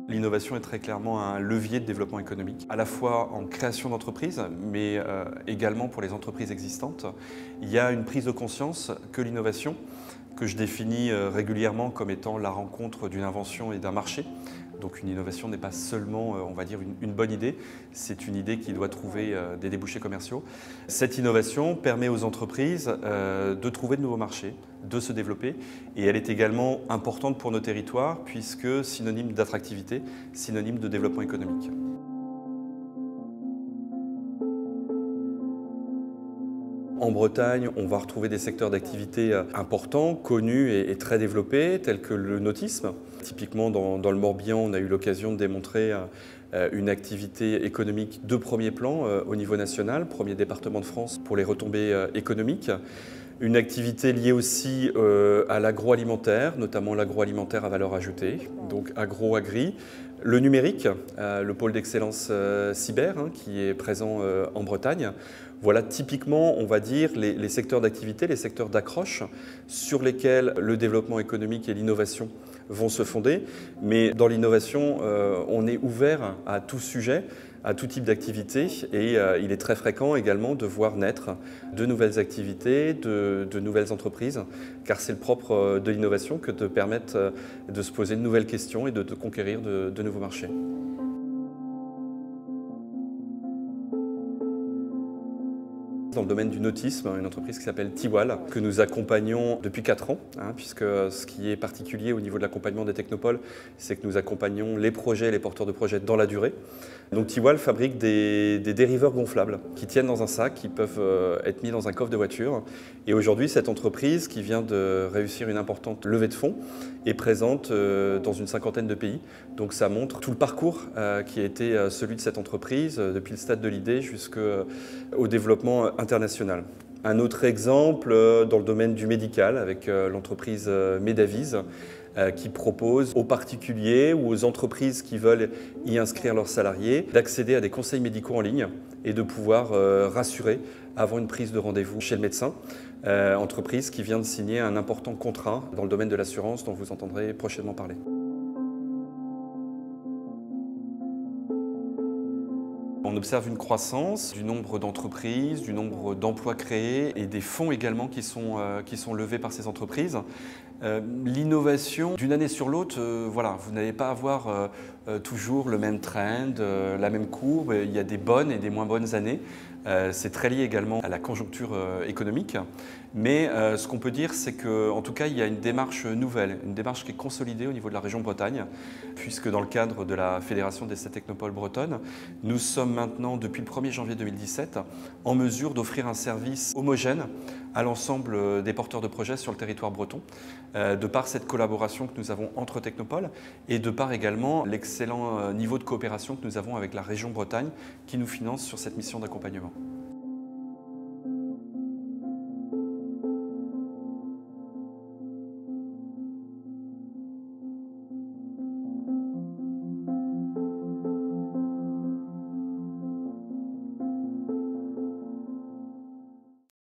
L'innovation est très clairement un levier de développement économique, à la fois en création d'entreprises, mais également pour les entreprises existantes. Il y a une prise de conscience que l'innovation, que je définis régulièrement comme étant la rencontre d'une invention et d'un marché. Donc une innovation n'est pas seulement, on va dire, une bonne idée, c'est une idée qui doit trouver des débouchés commerciaux. Cette innovation permet aux entreprises de trouver de nouveaux marchés, de se développer, et elle est également importante pour nos territoires puisque synonyme d'attractivité, synonyme de développement économique. En Bretagne, on va retrouver des secteurs d'activité importants, connus et très développés, tels que le nautisme. Typiquement, dans le Morbihan, on a eu l'occasion de démontrer une activité économique de premier plan au niveau national, premier département de France pour les retombées économiques. Une activité liée aussi à l'agroalimentaire, notamment l'agroalimentaire à valeur ajoutée, donc agro-agri. Le numérique, le pôle d'excellence cyber qui est présent en Bretagne. Voilà typiquement, on va dire, les secteurs d'activité, les secteurs d'accroche sur lesquels le développement économique et l'innovation vont se fonder. Mais dans l'innovation, on est ouvert à tout sujet, à tout type d'activité et il est très fréquent également de voir naître de nouvelles activités, de nouvelles entreprises, car c'est le propre de l'innovation que de permettre de se poser de nouvelles questions et de conquérir de nouveaux marchés. Dans le domaine du nautisme, une entreprise qui s'appelle Tiwal, que nous accompagnons depuis 4 ans, puisque ce qui est particulier au niveau de l'accompagnement des technopoles, c'est que nous accompagnons les projets et les porteurs de projets dans la durée. Donc Tiwal fabrique des dériveurs gonflables qui tiennent dans un sac, qui peuvent être mis dans un coffre de voiture. Et aujourd'hui, cette entreprise qui vient de réussir une importante levée de fonds est présente dans une 50aine de pays. Donc ça montre tout le parcours qui a été celui de cette entreprise, depuis le stade de l'idée jusqu'au développement international. Un autre exemple dans le domaine du médical avec l'entreprise Medavise qui propose aux particuliers ou aux entreprises qui veulent y inscrire leurs salariés d'accéder à des conseils médicaux en ligne et de pouvoir rassurer avant une prise de rendez-vous chez le médecin. Entreprise qui vient de signer un important contrat dans le domaine de l'assurance dont vous entendrez prochainement parler. On observe une croissance du nombre d'entreprises, du nombre d'emplois créés et des fonds également qui sont levés par ces entreprises. L'innovation, d'une année sur l'autre, voilà, vous n'allez pas avoir toujours le même trend, la même courbe. Il y a des bonnes et des moins bonnes années. C'est très lié également à la conjoncture économique. Mais ce qu'on peut dire, c'est qu'en tout cas, il y a une démarche nouvelle, une démarche qui est consolidée au niveau de la région Bretagne, puisque dans le cadre de la Fédération des 7 technopoles bretonnes, nous sommes maintenant, depuis le 1er janvier 2017, en mesure d'offrir un service homogène à l'ensemble des porteurs de projets sur le territoire breton, de par cette collaboration que nous avons entre technopoles et de par également l'excellent niveau de coopération que nous avons avec la région Bretagne qui nous finance sur cette mission d'accompagnement.